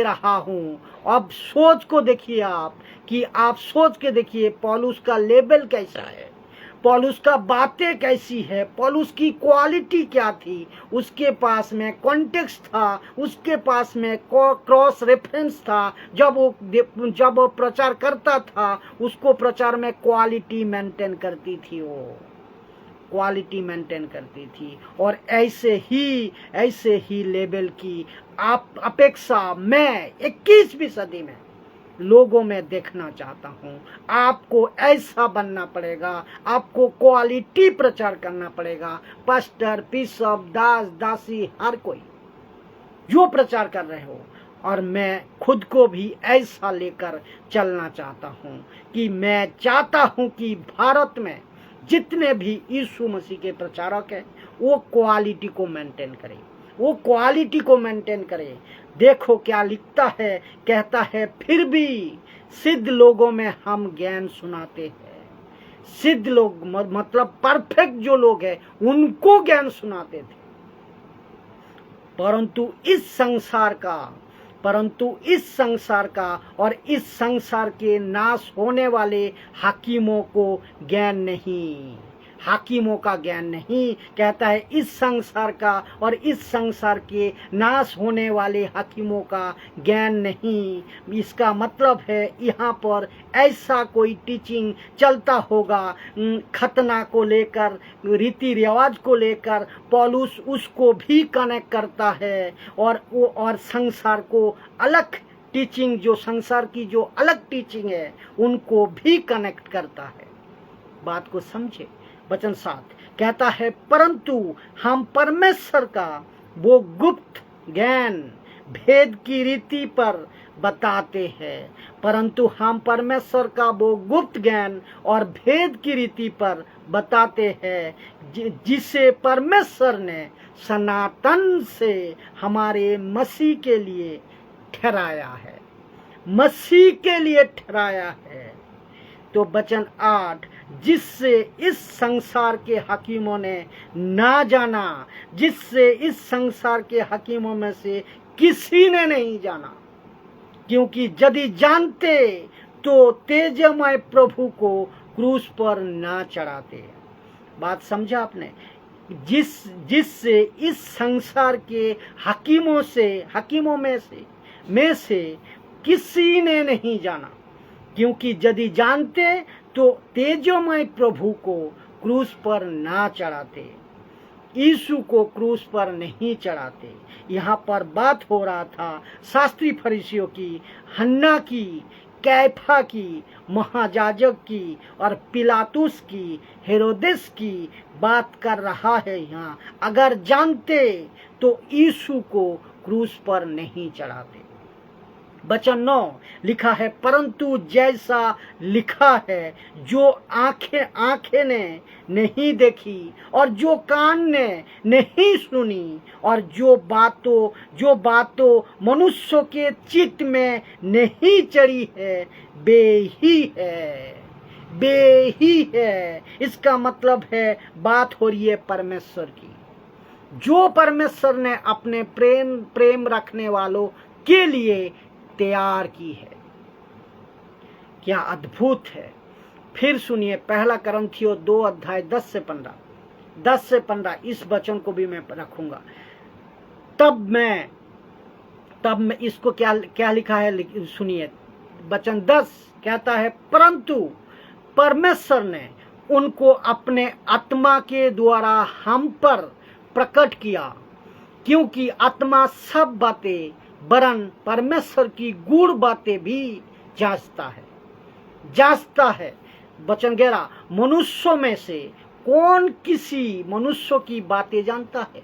रहा हूँ। अब सोच को देखिए आप, कि आप सोच के देखिए पौलुस का लेवल कैसा है, पौलुस का बातें कैसी है, पौलुस की क्वालिटी क्या थी। उसके पास में कॉन्टेक्स्ट था, उसके पास में क्रॉस रेफरेंस था। जब वो प्रचार करता था, उसको प्रचार में क्वालिटी मेंटेन करती थी, वो क्वालिटी मेंटेन करती थी। और ऐसे ही लेवल की अपेक्षा मैं 21वीं सदी में लोगों में देखना चाहता हूँ। आपको ऐसा बनना पड़ेगा, आपको क्वालिटी प्रचार करना पड़ेगा। पास्टर, बिशप, दास, दासी, हर कोई जो प्रचार कर रहे हो, और मैं खुद को भी ऐसा लेकर चलना चाहता हूँ कि मैं चाहता हूँ कि भारत में जितने भी यीशु मसीह के प्रचारक हैं, वो क्वालिटी को मेंटेन करें, वो क्वालिटी को मेंटेन करें। देखो क्या लिखता है, कहता है, फिर भी सिद्ध लोगों में हम ज्ञान सुनाते हैं। सिद्ध लोग मतलब परफेक्ट जो लोग हैं, उनको ज्ञान सुनाते थे। परंतु इस संसार का और इस संसार के नाश होने वाले हाकिमों को ज्ञान नहीं, हाकिमों का ज्ञान नहीं। कहता है इस संसार का और इस संसार के नाश होने वाले हाकिमों का ज्ञान नहीं। इसका मतलब है यहाँ पर ऐसा कोई टीचिंग चलता होगा खतना को लेकर, रीति रिवाज को लेकर। पौलुस उसको भी कनेक्ट करता है और संसार को अलग टीचिंग, जो संसार की जो अलग टीचिंग है, उनको भी कनेक्ट करता है। बात को समझे। वचन 7 कहता है, परंतु हम परमेश्वर का वो गुप्त ज्ञान भेद की रीति पर बताते हैं। परंतु हम परमेश्वर का वो गुप्त ज्ञान और भेद की रीति पर बताते हैं, जिसे परमेश्वर ने सनातन से हमारे मसीह के लिए ठहराया है, मसीह के लिए ठहराया है। तो वचन 8, जिससे इस संसार के हकीमों ने ना जाना, जिससे इस संसार के हकीमों में से किसी ने नहीं जाना, क्योंकि यदि जानते तो तेजमय प्रभु को क्रूस पर ना चढ़ाते। बात समझा आपने? जिससे इस संसार के हकीमों में से किसी ने नहीं जाना, क्योंकि यदि जानते तो तेजोमय प्रभु को क्रूस पर ना चढ़ाते, यीशु को क्रूस पर नहीं चढ़ाते। यहाँ पर बात हो रहा था शास्त्री फरीसियों की, हन्ना की, कैफा की, महायाजक की और पिलातुस की, हेरोदेस की बात कर रहा है यहाँ। अगर जानते तो यीशु को क्रूस पर नहीं चढ़ाते। वचन 9 लिखा है, परंतु जैसा लिखा है, जो आंखें ने नहीं देखी और जो कान ने नहीं सुनी और जो बातों मनुष्यों के चित्त में नहीं चढ़ी है, बे ही है। इसका मतलब है बात हो रही है परमेश्वर की, जो परमेश्वर ने अपने प्रेम रखने वालों के लिए तैयार की है। क्या अद्भुत है। फिर सुनिए पहला करंथियों 2 अध्याय 10 से 15 इस वचन को भी मैं रखूंगा। तब मैं इसको क्या लिखा है सुनिए। वचन 10 कहता है, परंतु परमेश्वर ने उनको अपने आत्मा के द्वारा हम पर प्रकट किया, क्योंकि आत्मा सब बातें वरन परमेश्वर की गूढ़ बातें भी जांचता है। वचन 11, मनुष्यों में से कौन किसी मनुष्य की बातें जानता है?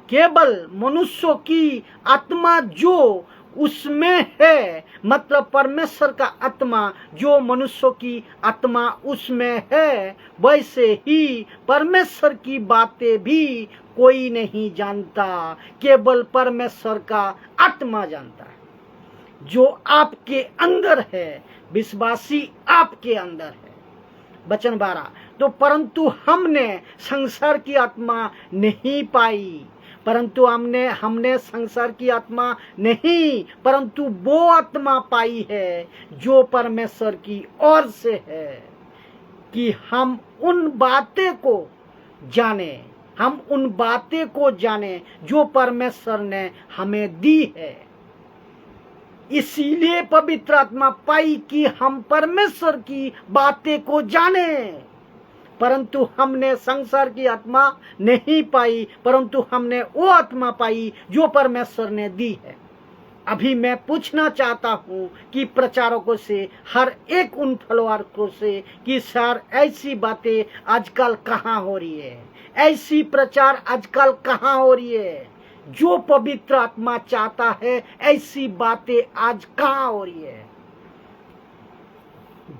केवल मनुष्यों की आत्मा जो उसमें है, मतलब परमेश्वर का आत्मा जो मनुष्यों की आत्मा उसमें है, वैसे ही परमेश्वर की बातें भी कोई नहीं जानता, केवल परमेश्वर का आत्मा जानता है जो आपके अंदर है, विश्वासी आपके अंदर है। वचन 12, तो परंतु हमने संसार की आत्मा नहीं पाई, परंतु हमने संसार की आत्मा नहीं, परंतु वो आत्मा पाई है जो परमेश्वर की ओर से है, कि हम उन बातें को जाने जो परमेश्वर ने हमें दी है। इसीलिए पवित्र आत्मा पाई कि हम परमेश्वर की बातें को जाने, परंतु हमने संसार की आत्मा नहीं पाई, परंतु हमने वो आत्मा पाई जो परमेश्वर ने दी है। अभी मैं पूछना चाहता हूं कि प्रचारकों से, हर एक उन फॉलोअर्स से, कि सर ऐसी बातें आजकल कहाँ हो रही है, ऐसी प्रचार आजकल कहाँ हो रही है? जो पवित्र आत्मा चाहता है ऐसी बातें आज कहाँ हो रही है?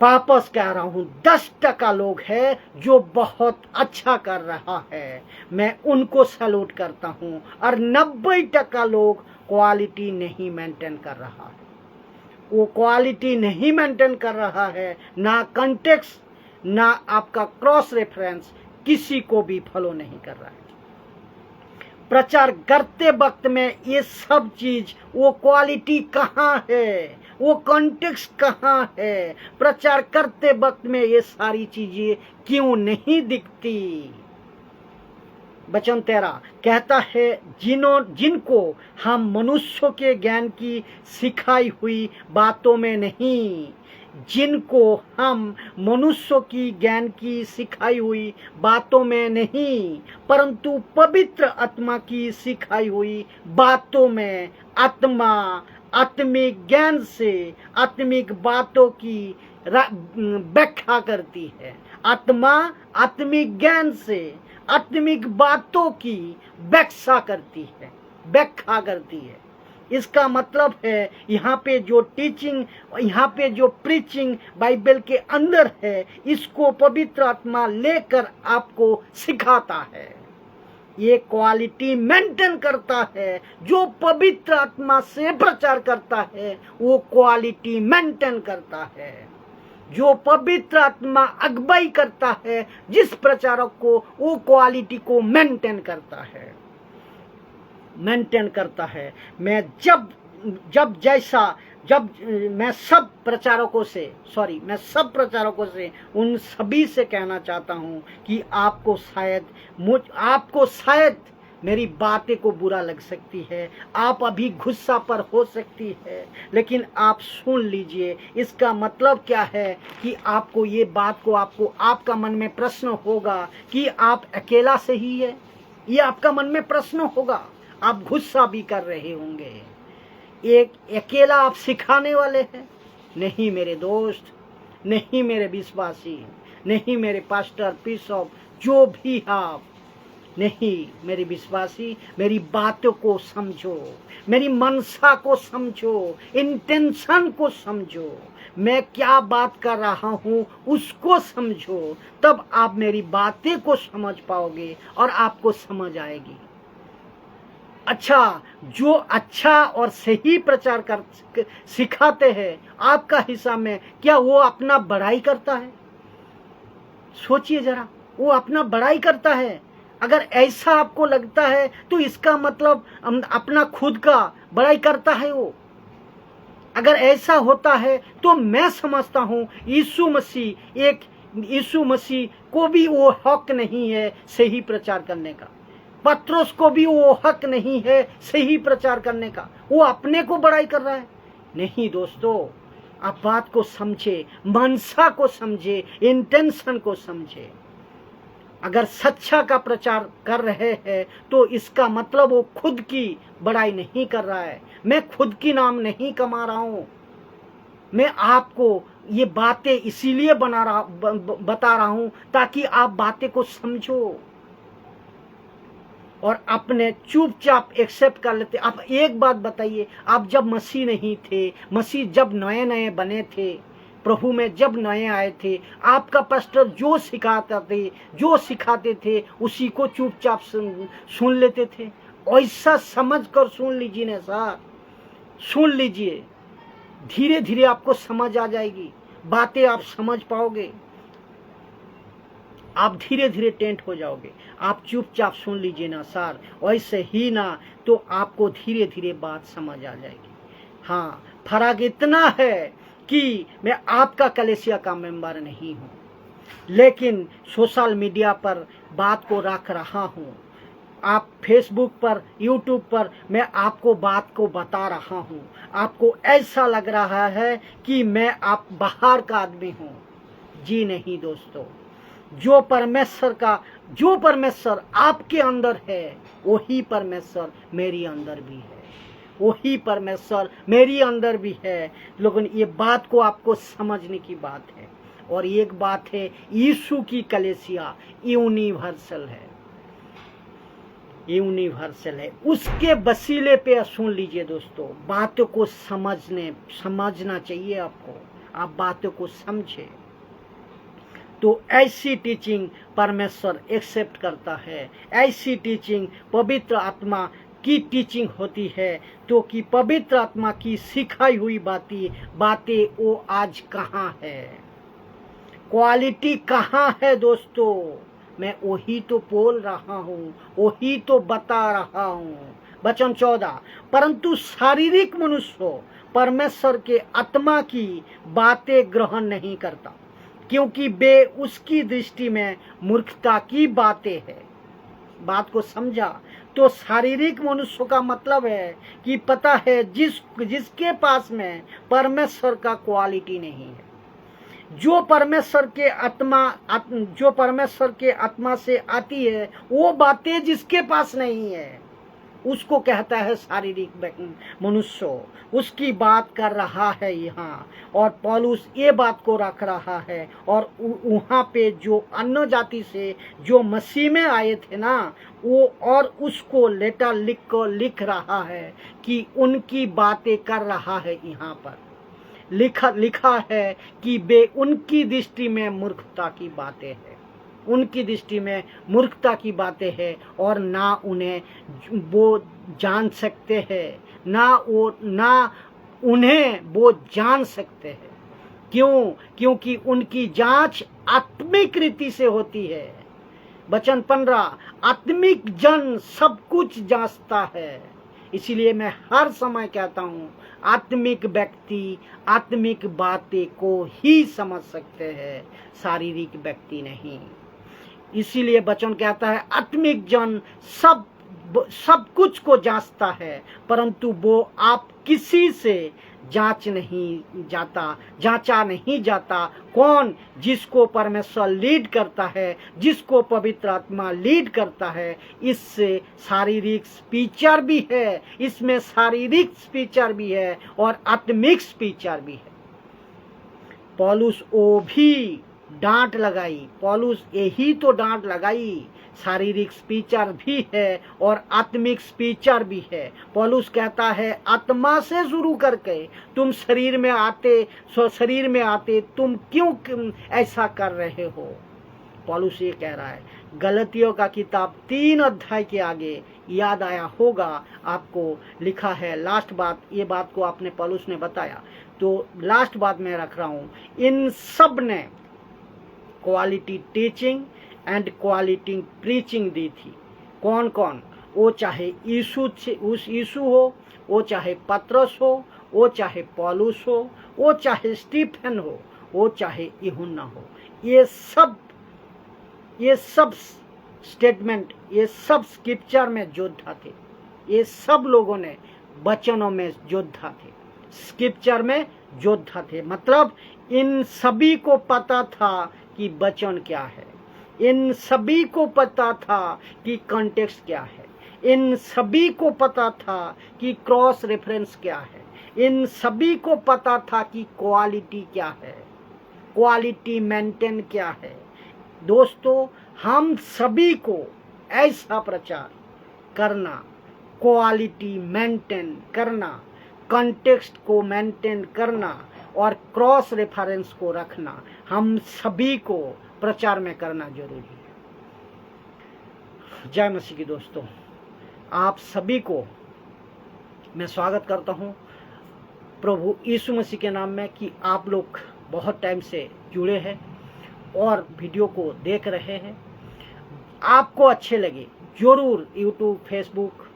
वापस कह रहा हूं, 10% लोग हैं जो बहुत अच्छा कर रहा है, मैं उनको सैल्यूट करता हूं, और 90% लोग क्वालिटी नहीं मेंटेन कर रहा है। वो क्वालिटी नहीं मेंटेन कर रहा है, ना कंटेक्स्ट, ना आपका क्रॉस रेफरेंस किसी को भी फॉलो नहीं कर रहा है। प्रचार करते वक्त में ये सब चीज, वो क्वालिटी कहाँ है, वो कॉन्टेक्स्ट कहाँ है? प्रचार करते वक्त में ये सारी चीजें क्यों नहीं दिखती? वचन 13 कहता है, जिनको हम मनुष्यों के ज्ञान की सिखाई हुई बातों में नहीं, जिनको हम मनुष्यों की ज्ञान की सिखाई हुई बातों में नहीं, परंतु पवित्र आत्मा की सिखाई हुई बातों में आत्मिक ज्ञान से आत्मिक बातों की व्याख्या करती है। आत्मा आत्मिक ज्ञान से आत्मिक बातों की व्याख्या करती है। इसका मतलब है यहाँ पे जो टीचिंग, यहाँ पे जो प्रीचिंग बाइबल के अंदर है, इसको पवित्र आत्मा लेकर आपको सिखाता है। ये क्वालिटी मेंटेन करता है। जो पवित्र आत्मा से प्रचार करता है वो क्वालिटी मेंटेन करता है। जो पवित्र आत्मा अगुवाई करता है जिस प्रचारक को, वो क्वालिटी को मेंटेन करता मैं सब प्रचारकों से उन सभी से कहना चाहता हूं कि आपको शायद मेरी बातें को बुरा लग सकती है, आप अभी गुस्सा पर हो सकती है, लेकिन आप सुन लीजिए। इसका मतलब क्या है कि आपको ये बात को आपका मन में प्रश्न होगा कि आप अकेला सही है, ये आपका मन में प्रश्न होगा। आप गुस्सा भी कर रहे होंगे, एक अकेला आप सिखाने वाले हैं। नहीं मेरे दोस्त, नहीं मेरे विश्वासी, नहीं मेरे पास्टर बिशप, जो भी आप, नहीं मेरे विश्वासी, मेरी बातों को समझो, मेरी मनसा को समझो, इंटेंशन को समझो, मैं क्या बात कर रहा हूँ उसको समझो, तब आप मेरी बातें को समझ पाओगे और आपको समझ आएगी। अच्छा, जो अच्छा और सही प्रचार सिखाते हैं आपका हिसाब में, क्या वो अपना बड़ाई करता है? सोचिए जरा, वो अपना बड़ाई करता है? अगर ऐसा आपको लगता है तो इसका मतलब अपना खुद का बड़ाई करता है वो। अगर ऐसा होता है तो मैं समझता हूं यीशु मसीह को भी वो हक नहीं है सही प्रचार करने का। पत्रोस को भी वो हक नहीं है सही प्रचार करने का। वो अपने को बड़ाई कर रहा है। नहीं दोस्तों, आप बात को समझे, मनसा को समझे, इंटेंशन को समझे। अगर सच्चा का प्रचार कर रहे हैं तो इसका मतलब वो खुद की बड़ाई नहीं कर रहा है। मैं खुद की नाम नहीं कमा रहा हूं। मैं आपको ये बातें इसीलिए बता रहा हूं ताकि आप बातें को समझो और अपने चुपचाप एक्सेप्ट कर लेते। आप एक बात बताइए, आप जब मसीह नहीं थे, मसीह जब नए नए बने थे, प्रभु में जब नए आए थे, आपका पास्टर जो सिखाते थे उसी को चुपचाप सुन लेते थे। ऐसा समझ कर सुन लीजिए ना सर, सुन लीजिए। धीरे धीरे आपको समझ आ जाएगी, बातें आप समझ पाओगे, आप धीरे धीरे टेंट हो जाओगे। आप चुपचाप सुन लीजिए ना सर, वैसे ही ना तो आपको धीरे धीरे बात समझ आ जाएगी। हाँ, फर्क इतना है कि मैं आपका कलीसिया का मेंबर नहीं हूँ, लेकिन सोशल मीडिया पर बात को रख रहा हूँ। आप फेसबुक पर, यूट्यूब पर मैं आपको बात को बता रहा हूँ। आपको ऐसा लग रहा है कि मैं आप बाहर का आदमी हूँ। जी नहीं दोस्तों, जो परमेश्वर आपके अंदर है वही परमेश्वर मेरी अंदर भी है, वही परमेश्वर मेरी अंदर भी है। लेकिन ये बात को आपको समझने की बात है। और एक बात है, यीशु की कलीसिया यूनिवर्सल है, यूनिवर्सल है। उसके वसीले पे सुन लीजिए दोस्तों, बातों को समझना चाहिए आपको। आप बातों को समझे तो ऐसी टीचिंग परमेश्वर एक्सेप्ट करता है। ऐसी टीचिंग पवित्र आत्मा की टीचिंग होती है। तो कि पवित्र आत्मा की सिखाई हुई बातें वो आज कहाँ है, क्वालिटी कहाँ है दोस्तों। मैं वही तो बोल रहा हूँ, वही तो बता रहा हूँ। वचन 14, परंतु शारीरिक मनुष्य परमेश्वर के आत्मा की बातें ग्रहण नहीं करता, क्योंकि वे उसकी दृष्टि में मूर्खता की बातें हैं। बात को समझा तो शारीरिक मनुष्य का मतलब है कि पता है जिसके पास में परमेश्वर का क्वालिटी नहीं है, जो परमेश्वर के आत्मा से आती है, वो बातें जिसके पास नहीं है उसको कहता है शारीरिक मनुष्य। उसकी बात कर रहा है यहाँ, और पौलुस ये बात को रख रहा है। और वहाँ पे जो अन्य जाति से जो मसीह में आए थे ना, वो और उसको लेटर लिख रहा है कि उनकी बातें कर रहा है। यहाँ पर लिखा है कि वे उनकी दृष्टि में मूर्खता की बातें हैं, उनकी दृष्टि में मूर्खता की बातें हैं, और ना उन्हें वो जान सकते हैं, ना उन्हें वो जान सकते हैं। क्यों? क्योंकि उनकी जांच आत्मिक रीति से होती है। वचन 15, आत्मिक जन सब कुछ जांचता है। इसीलिए मैं हर समय कहता हूँ, आत्मिक व्यक्ति आत्मिक बातें को ही समझ सकते हैं, शारीरिक व्यक्ति नहीं। इसीलिए वचन कहता है आत्मिक जन सब कुछ को जांचता है, परंतु वो आप किसी से जांचा नहीं जाता। कौन? जिसको परमेश्वर लीड करता है, जिसको पवित्र आत्मा लीड करता है। इससे शारीरिक स्पीचर भी है, इसमें शारीरिक स्पीचर भी है और आत्मिक स्पीचर भी है। पौलुस वो भी डांट लगाई, पौलुस यही तो डांट लगाई, शारीरिक स्पीचर भी है और आत्मिक स्पीचर भी है। पौलुस कहता है आत्मा से शुरू करके तुम शरीर में आते तुम क्यों ऐसा कर रहे हो। पौलुस ये कह रहा है। गलतियों का किताब 3 अध्याय के आगे याद आया होगा आपको, लिखा है लास्ट बात। ये बात को आपने पौलुस ने बताया, तो लास्ट बात मैं रख रहा हूँ। इन सब ने quality teaching and quality preaching दी थी। कौन कौन? वो चाहे यीशु हो, वो चाहे पतरस हो, वो चाहे पौलुस हो, वो चाहे स्टीफन हो, वो चाहे यूहन्ना हो। ये सब स्टेटमेंट, ये सब स्क्रिप्चर में योद्धा थे। ये सब लोगों ने वचनों में योद्धा थे, स्क्रिप्चर में योद्धा थे। मतलब इन सभी को पता था कि वचन क्या है, इन सभी को पता था कि कॉन्टेक्स्ट क्या है, इन सभी को पता था कि क्रॉस रेफरेंस क्या है, इन सभी को पता था कि क्वालिटी क्या है, क्वालिटी मेंटेन क्या है। दोस्तों, हम सभी को ऐसा प्रचार करना, क्वालिटी मेंटेन करना, कॉन्टेक्स्ट को मेंटेन करना और क्रॉस रेफरेंस को रखना, हम सभी को प्रचार में करना जरूरी है। जय मसीह की दोस्तों, आप सभी को मैं स्वागत करता हूं प्रभु यीशु मसीह के नाम में कि आप लोग बहुत टाइम से जुड़े हैं और वीडियो को देख रहे हैं। आपको अच्छे लगे जरूर यूट्यूब, फेसबुक,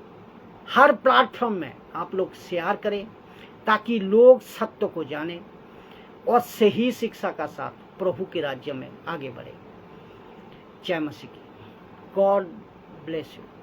हर प्लेटफॉर्म में आप लोग शेयर करें ताकि लोग सत्य को जानें और सही शिक्षा का साथ प्रभु के राज्य में आगे बढ़े। जय मसीह की। God bless you.